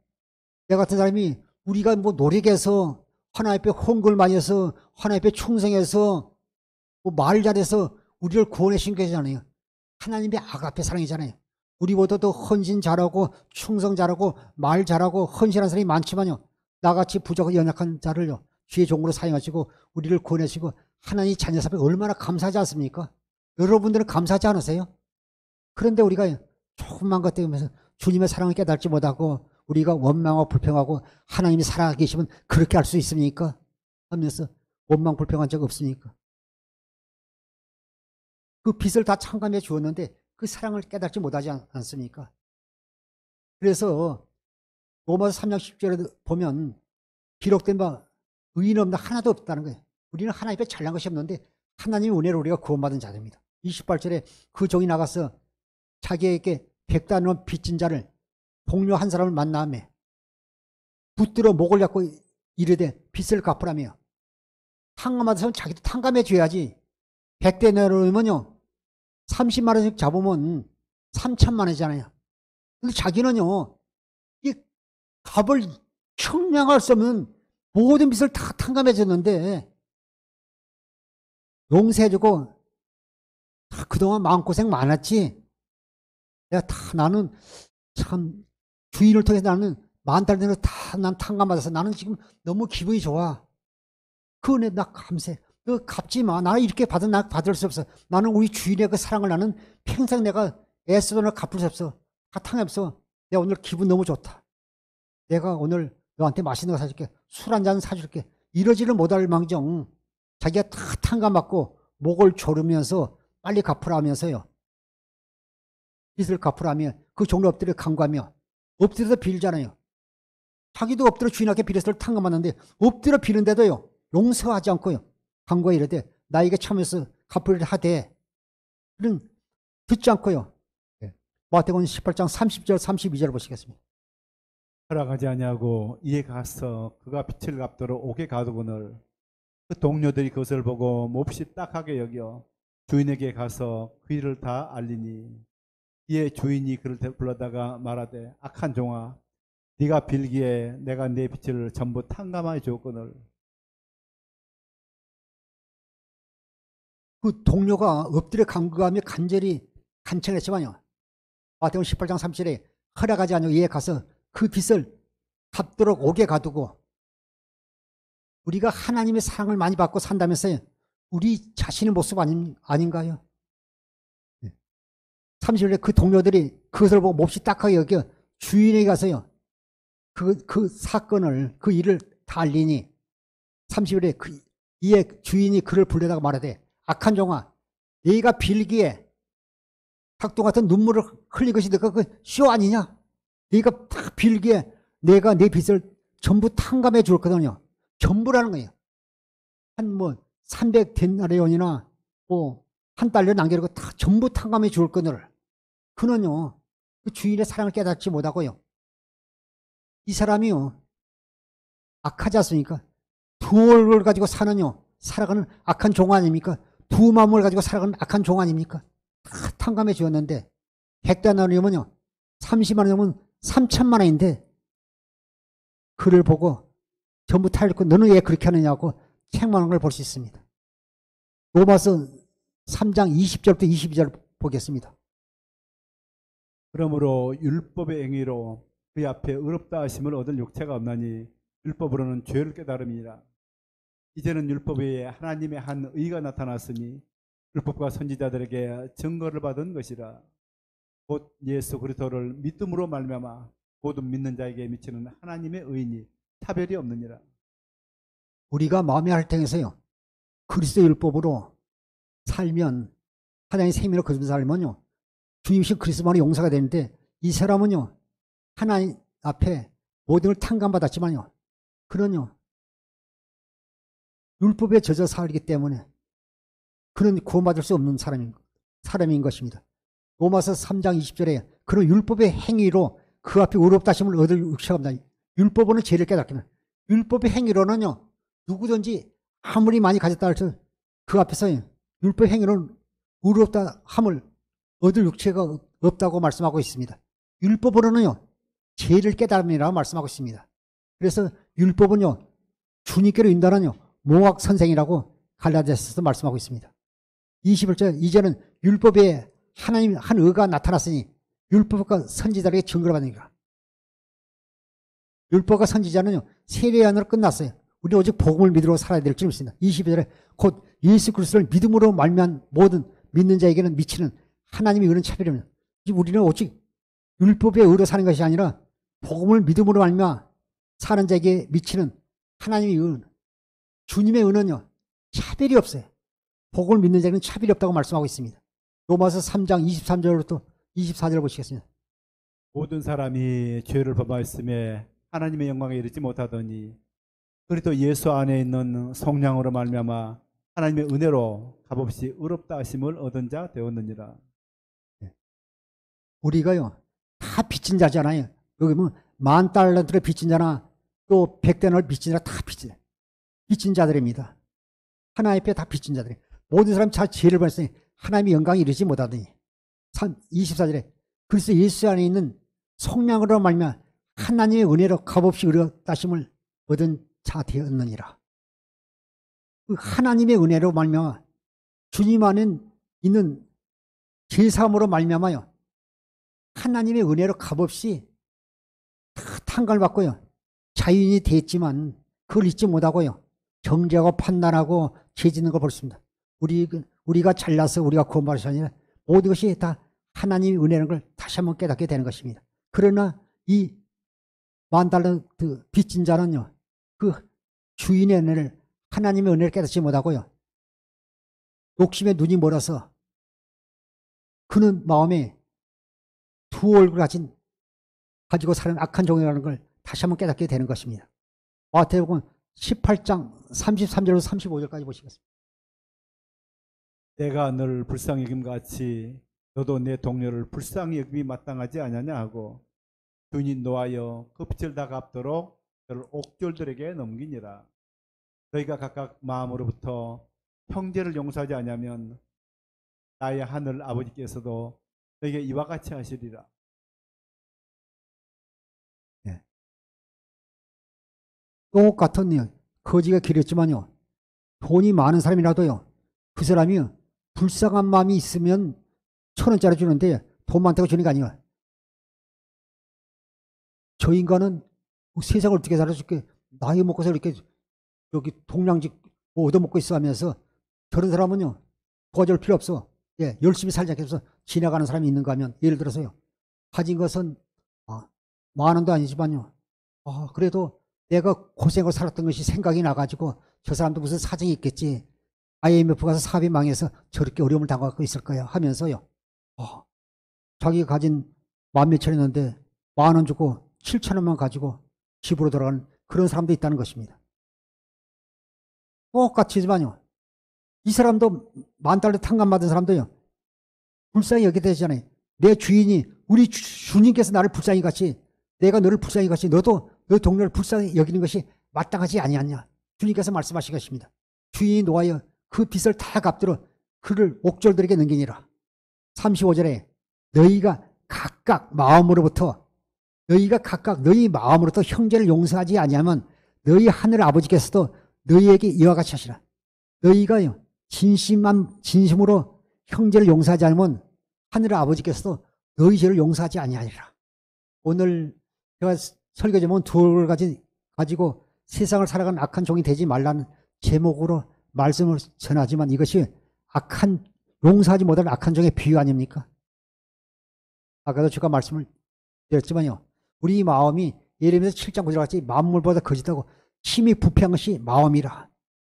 내 같은 사람이 우리가 뭐 노력해서 하나님 앞에 헌금을 많이 해서 하나님 앞에 충성해서 뭐 말 잘해서 우리를 구원하신 거잖아요. 하나님의 아가페 사랑이잖아요. 우리보다 더 헌신 잘하고 충성 잘하고 말 잘하고 헌신한 사람이 많지만요, 나같이 부족하고 연약한 자를요 주의 종으로 사용하시고 우리를 구원하시고 하나님 자녀 사람이 얼마나 감사하지 않습니까? 여러분들은 감사하지 않으세요? 그런데 우리가 조금만 것 때문에 주님의 사랑을 깨닫지 못하고 우리가 원망하고 불평하고, 하나님이 살아계시면 그렇게 할 수 있습니까? 하면서 원망 불평한 적 없습니까? 그 빚을 다 탕감해 주었는데 그 사랑을 깨닫지 못하지 않습니까? 그래서 로마서 3장 10절에 보면 기록된 바 의인 없는 하나도 없다는 거예요. 우리는 하나님 앞에 잘난 것이 없는데 하나님의 은혜로 우리가 구원받은 자들입니다. 28절에 그 종이 나가서 자기에게 100데나리온 빚진 자를 동료 한 사람을 만나며 붙들어 목을 잡고 이르되 빚을 갚으라며. 탕감받아서 자기도 탕감해 줘야지. 100데나리온이면요 30만 원씩 잡으면 3천만 원이잖아요. 근데 자기는요 이 값을 청량할 수 없는 모든 빚을 다 탕감해 줬는데 용서해주고, 그동안 마음고생 많았지. 내가 다 나는 참 주인을 통해서 나는 만달 내로 다 난 탕감받아서 나는 지금 너무 기분이 좋아. 그 은혜 나 감사해. 너 갚지 마. 나는 이렇게 받은 나 받을 수 없어. 나는 우리 주인의 그 사랑을 나는 평생 내가 애쓰던 걸 갚을 수 없어. 다 탕감없어. 내가 오늘 기분 너무 좋다. 내가 오늘 너한테 맛있는 거 사줄게. 술 한 잔 사줄게. 이러지를 못할 망정 자기가 다 탕감받고 목을 조르면서 빨리 갚으라 하면서요, 빚을 갚으라 하며 그 종로 엎드려 간구하며 엎드려서 빌잖아요. 자기도 엎드려 주인에게 빌었을 탕감받는데 엎드려 비는데도요 용서하지 않고요 간구해 이르되 나에게 참여해서 갚으리라 하되, 그는 듣지 않고요. 마태복음 18장 30절 32절 보시겠습니다. 허락하지 아니하고 이에 가서 그가 빚을 갚도록 옥에 가두거늘 그 동료들이 그것을 보고 몹시 딱하게 여겨 주인에게 가서 그 일을 다 알리니, 이에 주인이 그를 불러다가 말하되 악한 종아, 네가 빌기에 내가 네 빚을 전부 탕감하여 주었거늘. 그 동료가 엎드려 간구하며 간절히 간청했지만요, 마태복음 18장 30절에 허락하지 않고 이에 가서 그 빚을 갚도록 옥에 가두고. 우리가 하나님의 사랑을 많이 받고 산다면서요 우리 자신의 모습 아닌가요? 30일에 그 동료들이 그것을 보고 몹시 딱하게 여겨 주인에게 가서요. 그 사건을, 그 일을 다 알리니 30일에 이에 주인이 그를 불러다가 말하되 악한 종아, 네가 빌기에 닭똥 같은 눈물을 흘린 것이 너가 그 쇼 아니냐? 네가 딱 빌기에 내가 네 빚을 전부 탕감해 줄 거거든요. 전부라는 거예요. 한 뭐 300데나리온이나 뭐 한 달러 남겨놓고 다 전부 탕감해 줄 거늘. 그는요, 그 주인의 사랑을 깨닫지 못하고요. 이 사람이요, 악하지 않습니까? 두 얼굴을 가지고 살아가는 악한 종 아닙니까? 두 마음을 가지고 살아가는 악한 종 아닙니까? 다 탕감해 주었는데 100데나리온이면요 30만 원이면 3천만 원인데 그를 보고 전부 탈놓고 너는 왜 그렇게 하느냐고 책망하는 걸 볼 수 있습니다. 로마서 3장 20절부터 22절 보겠습니다. 그러므로 율법의 행위로 그 앞에 의롭다 하심을 얻을 육체가 없나니 율법으로는 죄를 깨달음이니라. 이제는 율법 외에 하나님의 한 의가 나타났으니 율법과 선지자들에게 증거를 받은 것이라. 곧 예수 그리스도를 믿음으로 말미암아 모든 믿는 자에게 미치는 하나님의 의인이 차별이 없느니라. 우리가 마음의 할당에서요 그리스도 율법으로 살면 하나님의 생명을 거두며 살면요 주님이신 그리스도만의 용서가 되는데 이 사람은요 하나님 앞에 모든 걸 탕감받았지만요 그는요 율법에 젖어 살기 때문에 그는 구원받을 수 없는 사람인 것입니다. 로마서 3장 20절에 그런 율법의 행위로 그 앞에 의롭다 하심을 얻을 육체가 없나니 율법으로는 죄를 깨닫기는 율법의 행위로는요 누구든지 아무리 많이 가졌다 할지라도 그 앞에서 율법 행위로는 의롭다 함을 얻을 육체가 없다고 말씀하고 있습니다. 율법으로는요 죄를 깨달음이라고 말씀하고 있습니다. 그래서 율법은요 주님께로 인도하는 몽학 선생이라고 갈라디아서도 말씀하고 있습니다. 21절 이제는 율법에 하나님 한 의가 나타났으니 율법과 선지자에게 증거를 받으니까 율법과 선지자는요 세례안으로 끝났어요. 우리 오직 복음을 믿으러 살아야 될 줄 믿습니다. 22절에 곧 예수 그리스도를 믿음으로 말미암은 모든 믿는 자에게는 미치는 하나님의 의는 차별입니다. 우리는 오직 율법의 의로 사는 것이 아니라 복음을 믿음으로 말미암아 사는 자에게 미치는 하나님의 의, 주님의 의는요 차별이 없어요. 복음을 믿는 자에게는 차별이 없다고 말씀하고 있습니다. 로마서 3장 23절부터 24절 보시겠습니다. 모든 사람이 죄를 범하였음에 하나님의 영광에 이르지 못하더니 그리스도 예수 안에 있는 성령으로 말미암아 하나님의 은혜로 값없이 의롭다 하심을 얻은 자 되었느니라. 우리가요 다 빚진 자잖아요. 여기 보면 10,000달러들의 빚진 자나 또 100데나리온을 빚진 자나 다 빚진 자들입니다. 하나님 앞에 다 빚진 자들이 모든 사람이 다 죄를 범했으니 하나님의 영광에 이르지 못하더니 24절에 그리스도 예수 안에 있는 성령으로 말미암아 하나님의 은혜로 값없이 의롭다 하심을 얻은 자 되었느니라. 그 하나님의 은혜로 말미암아 주님 안에 있는 죄사함으로 말미암아요 하나님의 은혜로 값없이 탕감을 받고요 자유인이 됐지만 그걸 잊지 못하고요 정죄하고 판단하고 죄 짓는 걸 볼 수 있습니다. 우리가 잘나서 우리가 구원받을 수 아니라 모든 것이 다 하나님의 은혜라는 걸 다시 한번 깨닫게 되는 것입니다. 그러나 이 10,000달러 빚진 자는요 그 주인의 은혜를 하나님의 은혜를 깨닫지 못하고요 욕심에 눈이 멀어서 그는 마음에 두 얼굴 가지고 사는 악한 종이라는 걸 다시 한번 깨닫게 되는 것입니다. 마태복음 18장 33절로 35절까지 보시겠습니다. 내가 너를 불쌍히 여김같이 너도 내 동료를 불쌍히 여김이 마땅하지 아니하냐 하고 주인이 노하여 그 빚을 다 갚도록 저를 옥졸들에게 넘기니라. 너희가 각각 마음으로부터 형제를 용서하지 아니하면 나의 하늘 아버지께서도 너에게 이와 같이 하시리라. 네. 똑같은 거지가 길었지만요 돈이 많은 사람이라도요 그 사람이 불쌍한 마음이 있으면 1,000원짜리 주는데 돈 많다고 주는 게 아니에요. 저 인간은 세상을 어떻게 살아줄게 나이 먹고서 이렇게 여기 동량직 얻어먹고 있어 하면서 저런 사람은요 도와줄 필요 없어. 예, 열심히 살자 해서 지나가는 사람이 있는가 하면 예를 들어서요. 가진 것은 10,000원도 아니지만요. 그래도 내가 고생을 살았던 것이 생각이 나가지고 저 사람도 무슨 사정이 있겠지. IMF 가서 사업이 망해서 저렇게 어려움을 당하고 있을 거야 하면서요. 자기가 가진 10,000몇천이었는데 10,000원 주고 7,000원만 가지고 집으로 돌아가는 그런 사람도 있다는 것입니다. 똑같이지만요. 이 사람도 10,000달러 탕감 받은 사람도요. 불쌍히 여기게 되잖아요. 내 주인이 우리 주님께서 나를 불쌍히 같이 내가 너를 불쌍히 같이 너도 너 동료를 불쌍히 여기는 것이 마땅하지 아니하냐. 주님께서 말씀하신 것입니다. 주인이 노하여 그 빚을 다 갚들어 그를 옥졸들에게 넘기니라. 35절에 너희가 각각 너희 마음으로부터 형제를 용서하지 아니하면 너희 하늘 아버지께서도 너희에게 이와 같이 하시라. 너희가요 진심으로 형제를 용서하지 않으면 하늘 아버지께서도 너희 죄를 용서하지 아니하리라. 오늘 제가 설교 제목은 둘 가지고 세상을 살아가는 악한 종이 되지 말라는 제목으로 말씀을 전하지만 이것이 용서하지 못할 악한 종의 비유 아닙니까? 아까도 제가 말씀을 드렸지만요. 우리 마음이 예레미야서 7장 9절 같이 만물보다 거짓하고 힘이 부패한 것이 마음이라.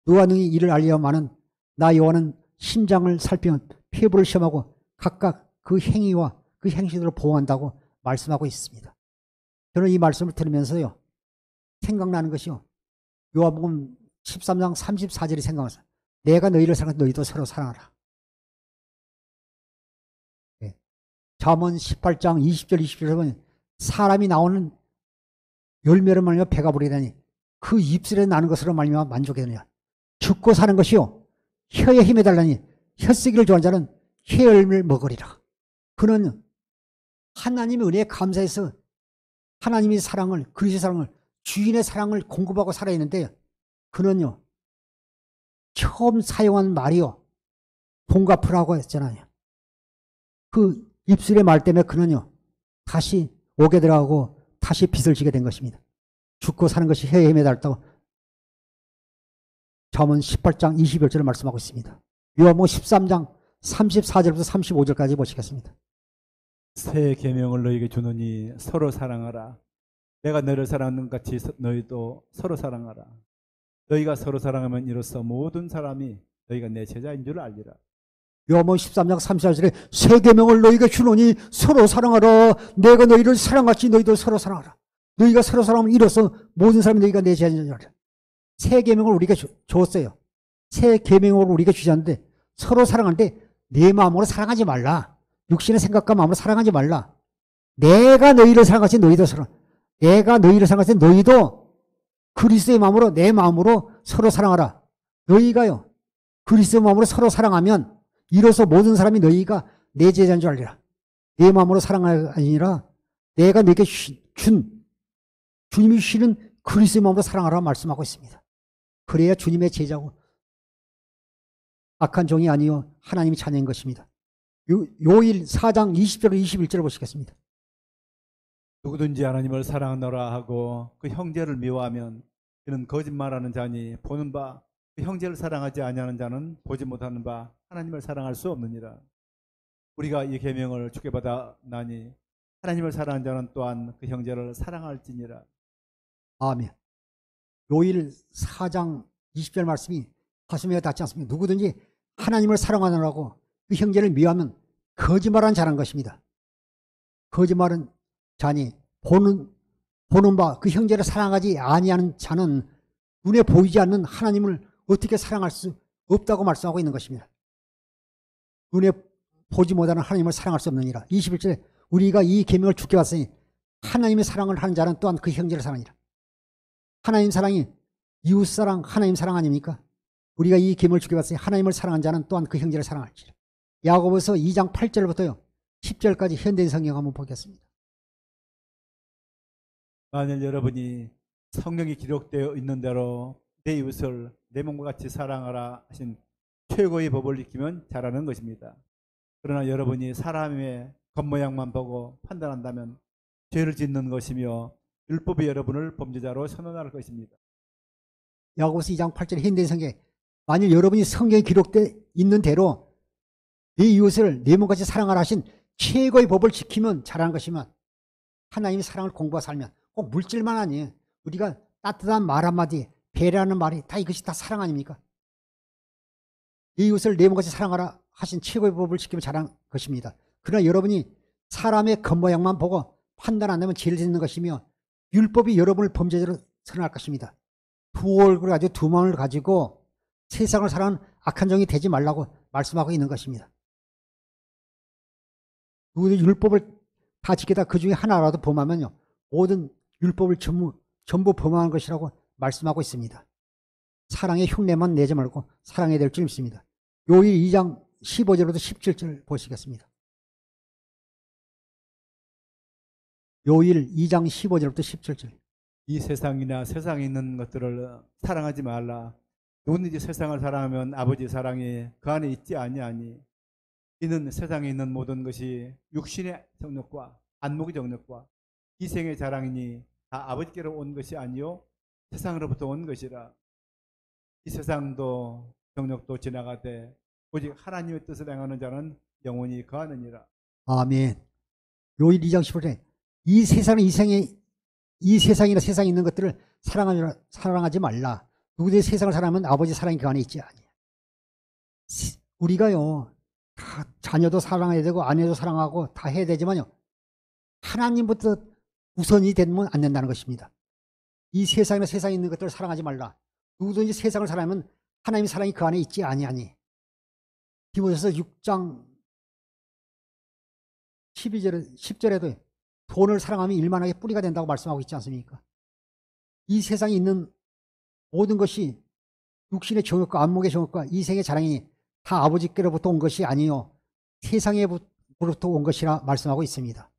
누가 능히 이를 알려마는 나 여호와는 심장을 살피면 폐부를 시험하고 각각 그 행위와 그 행실대로 보호한다고 말씀하고 있습니다. 저는 이 말씀을 들으면서요. 생각나는 것이요. 요한복음 13장 34절이 생각나서 내가 너희를 사랑해 너희도 서로 사랑하라. 네. 잠언 18장 20절 21절에 보면 사람이 나오는 열매를 말미암아 배가 부르게 그 입술에 나는 것으로 말미암아 만족이 되느냐. 죽고 사는 것이요. 혀에 힘에 달라니 혀쓰기를 좋아하는 자는 혀 열매를 먹으리라. 그는 하나님의 은혜에 감사해서 하나님의 사랑을 그리스도의 사랑을 주인의 사랑을 공급하고 살아있는데 그는요. 처음 사용한 말이요. 돈 갚으라고 했잖아요. 그 입술의 말 때문에 그는요. 다시 옥에 들어가고 다시 빚을 지게 된 것입니다. 죽고 사는 것이 혀에 힘에 달다고 잠언 18장 21절을 말씀하고 있습니다. 요한복음 13장 34절부터 35절까지 보시겠습니다. 새 계명을 너희에게 주노니 서로 사랑하라. 내가 너를 사랑하는 것 같이 너희도 서로 사랑하라. 너희가 서로 사랑하면 이로써 모든 사람이 너희가 내 제자인 줄 알리라. 요한복음 13장 34절에 새 계명을 너희에게 주노니 서로 사랑하라. 내가 너희를 사랑같이 너희도 서로 사랑하라. 너희가 서로 사랑하면 이로써 모든 사람이 너희가 내 제자인 줄 알리라. 새 계명을 우리가 줬어요. 새 계명을 우리가 주셨는데 서로 사랑하는데 내 마음으로 사랑하지 말라. 육신의 생각과 마음으로 사랑하지 말라. 내가 너희를 사랑하지 너희도 내가 너희를 사랑하지 너희도 그리스도의 마음으로 내 마음으로 서로 사랑하라. 너희가요. 그리스도의 마음으로 서로 사랑하면 이로써 모든 사람이 너희가 내 제자인 줄 알리라. 내 마음으로 사랑하는 아니라 내가 너에게 주님이 주시는 그리스도의 마음으로 사랑하라 말씀하고 있습니다. 그래야 주님의 제자고 악한 종이 아니요 하나님이 자녀인 것입니다. 요일 4장 20절 21절을 보시겠습니다. 누구든지 하나님을 사랑하노라 하고 그 형제를 미워하면 그는 거짓말하는 자니 보는 바 그 형제를 사랑하지 아니하는 자는 보지 못하는 바 하나님을 사랑할 수 없느니라. 우리가 이 계명을 주께 받았나니 하나님을 사랑하는 자는 또한 그 형제를 사랑할지니라. 아멘. 요일 4장 20절 말씀이 가슴에 닿지 않습니다. 누구든지 하나님을 사랑하느라고 그 형제를 미워하면 거짓말하는 자라는 것입니다. 거짓말은 자니 보는 바 그 형제를 사랑하지 아니하는 자는 눈에 보이지 않는 하나님을 어떻게 사랑할 수 없다고 말씀하고 있는 것입니다. 눈에 보지 못하는 하나님을 사랑할 수 없느니라. 21절에 우리가 이 계명을 주께 왔으니 하나님의 사랑을 하는 자는 또한 그 형제를 사랑하니라. 하나님 사랑이 이웃사랑 하나님 사랑 아닙니까? 우리가 이 계명을 주께 왔으니 하나님을 사랑하는 자는 또한 그 형제를 사랑할지라. 야고보서 2장 8절부터요 10절까지 현대인 성경 한번 보겠습니다. 만일 여러분이 성경이 기록되어 있는 대로 내 이웃을 내 몸과 같이 사랑하라 하신 최고의 법을 지키면 잘하는 것입니다. 그러나 여러분이 사람의 겉모양만 보고 판단한다면 죄를 짓는 것이며 율법이 여러분을 범죄자로 선언할 것입니다. 야고보서 2장 8절 현대인 성경에 만일 여러분이 성경에 기록되어 있는 대로 네 이웃을 네 몸같이 사랑하라 하신 최고의 법을 지키면 잘하는 것이면 하나님의 사랑을 공부하고 살면 꼭 물질만 아니에요. 우리가 따뜻한 말 한마디, 배려하는 말이 다 이것이 다 사랑 아닙니까? 네 이웃을 네 몸같이 사랑하라 하신 최고의 법을 지키면 잘하는 것입니다. 그러나 여러분이 사람의 겉모양만 보고 판단 안 하면 죄를 짓는 것이며 율법이 여러분을 범죄자로 선언할 것입니다. 두 얼굴을 가지고 두 마음을 가지고 세상을 살아가는 악한 종이 되지 말라고 말씀하고 있는 것입니다. 누구든 율법을 다 지키다 그 중에 하나라도 범하면요, 모든 율법을 전부 범하는 것이라고 말씀하고 있습니다. 사랑의 흉내만 내지 말고 사랑해야 될 줄 믿습니다. 요일 2장 15절부터 17절 보시겠습니다. 요일 2장 15절부터 17절. 이 세상이나 세상에 있는 것들을 사랑하지 말라. 누구든지 세상을 사랑하면 아버지 사랑이 그 안에 있지 아니하니 이는 세상에 있는 모든 것이 육신의 정욕과 안목의 정욕과 이생의 자랑이니 다 아버지께로 온 것이 아니요 세상으로부터 온 것이라. 이 세상도 정욕도 지나가되 오직 하나님의 뜻을 행하는 자는 영원히 거하느니라. 아멘. 요일 2장 15절에 이 세상이나 세상에 있는 것들을 사랑하지 말라. 누구든지 세상을 사랑하면 아버지 사랑이 그 안에 있지 아니야. 우리가요, 다 자녀도 사랑해야 되고 아내도 사랑하고 다 해야 되지만요, 하나님부터 우선이 되면 안 된다는 것입니다. 이 세상이나 세상에 있는 것들을 사랑하지 말라. 누구든지 세상을 사랑하면 하나님의 사랑이 그 안에 있지 아니하니. 디모데서 6장 10절에도 돈을 사랑하면 일만하게 뿌리가 된다고 말씀하고 있지 않습니까? 이 세상에 있는 모든 것이 육신의 정욕과 안목의 정욕과 이생의 자랑이 다 아버지께로부터 온 것이 아니요 세상에부터 온 것이라 말씀하고 있습니다.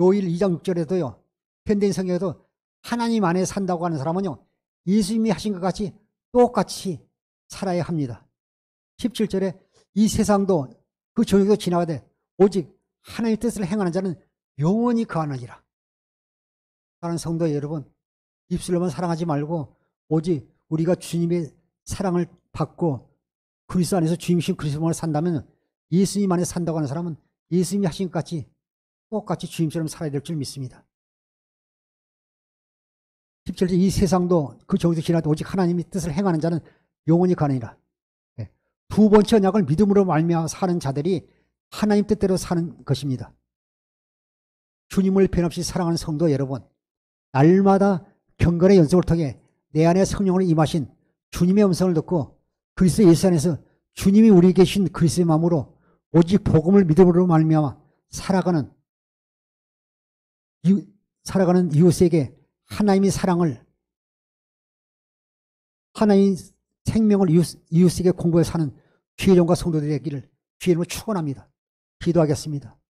요일 2장 6절에도요, 현대인 성경에도 하나님 안에 산다고 하는 사람은요, 예수님이 하신 것 같이 똑같이 살아야 합니다. 17절에 이 세상도 그 정욕도 지나가되 오직 하나님의 뜻을 행하는 자는 영원히 거하느니라. 사랑하는 성도 여러분, 입술로만 사랑하지 말고 오직 우리가 주님의 사랑을 받고 그리스도 안에서 주님이신 그리스도만을 산다면, 예수님 안에 산다고 하는 사람은 예수님이 하신 것 같이 똑같이 주님처럼 살아야 될 줄 믿습니다. 17절 이 세상도 그 정욕도 지나도 오직 하나님의 뜻을 행하는 자는 영원히 거하느니라. 두 번째 언약을 믿음으로 말미암아 사는 자들이 하나님 뜻대로 사는 것입니다. 주님을 변함없이 사랑하는 성도 여러분, 날마다 경건의 연속을 통해 내 안에 성령으로 임하신 주님의 음성을 듣고 그리스도 예수 안에서 주님이 우리에게 계신 그리스도의 마음으로 오직 복음을 믿음으로 말미암아 살아가는 이웃에게 하나님의 사랑을, 하나님의 생명을 이웃에게 공부해 사는 주의 종과 성도들이 되기를 주의 이름으로 축원합니다. 기도하겠습니다.